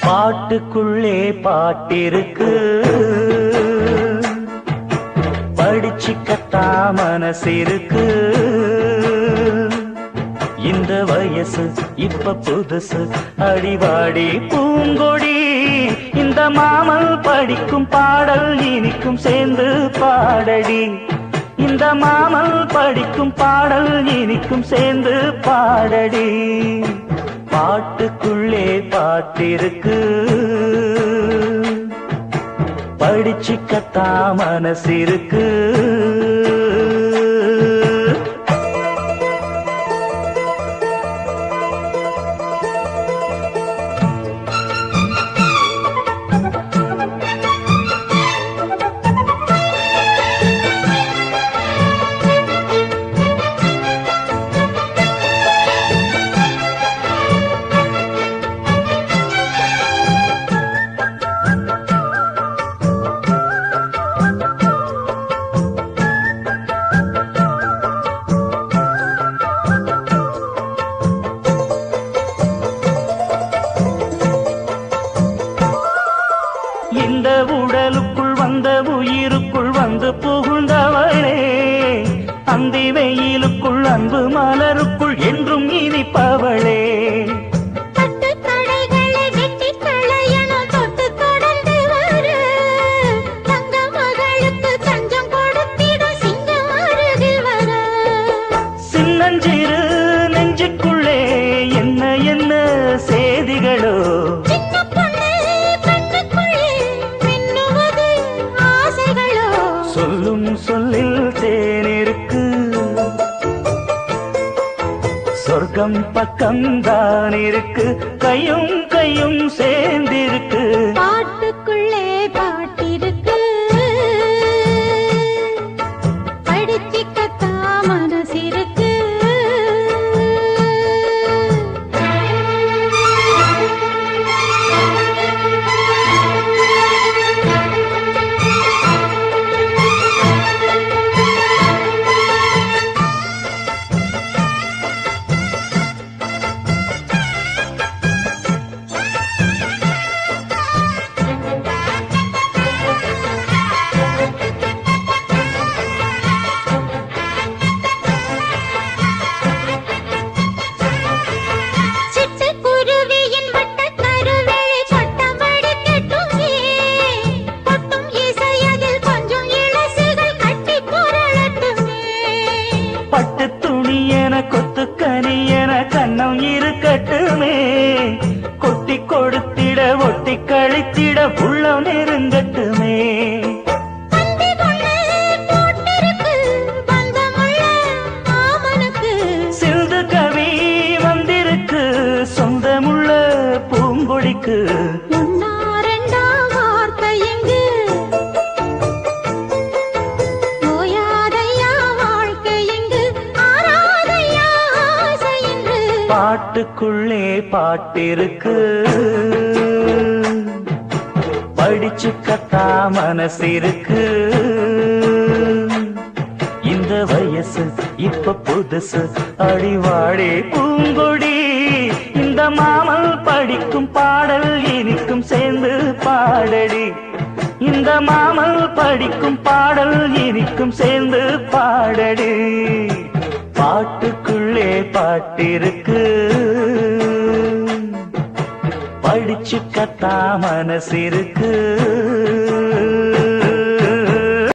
பாட்டுக்குள்ளே பாட்டிருக்கு, படிச்சுக்கத்தா மனசிருக்கு. இந்த வயசு இப்ப புதுசு, அடிவாடி பூங்கொடி. இந்த மாமல் படிக்கும் பாடல் இனிக்கும் சேர்ந்து பாடடி. இந்த மாமல் படிக்கும் பாடல் இனிக்கும் சேர்ந்து பாடடி. பாட்டுக்குள்ளே பாட்டிருக்கு, படிச்சுக்கத்தா மனசிருக்கு. இந்த உடலுக்குள் வந்த உயிருக்குள் வந்து புகுந்தவளே, அந்தி வெயிலுக்குள் அன்பு மலருக்குள் என்றும் இனிப்பவளே. சின்னஞ்சிறு நெஞ்சுக்குள்ளே என்ன என்ன செய்திகளோ, சொல்லும் சொல்லில் தேனிருக்கு. சொர்க்கம் பக்கம்தான் இருக்கு, கையும் கையும் சேர்ந்திருக்கு. பாட்டுக்குள்ளே பாட்டிருக்கு, படிச்சுக்கத்தா மனசிருக்கு. பட்டு துணி என கொத்துக்கனி என கண்ணம் இருக்கட்டுமே, கொட்டி கொடுத்திட ஒட்டி கழித்திட உள்ளம் நெருங்கட்டுமே. சிந்து கவி வந்திருக்கு, சொந்தமுள்ள பூங்கொடிக்கு. பாட்டுக்குள்ளே பாட்டிருக்கு, படிச்சுக்கத்தா மனசிருக்கு. இந்த வயசு இப்ப புதுசு, அடிவாடி பூங்கொடி. இந்த மாமல் படிக்கும் பாடல் இனிக்கும் சேர்ந்து பாடடி. இந்த மாமல் படிக்கும் பாடல் இனிக்கும் சேர்ந்து பாடடி. பாட்டுக்குள்ளே பாட்டிருக்கு, படிச்சுக்கத்தா மனசிருக்கு.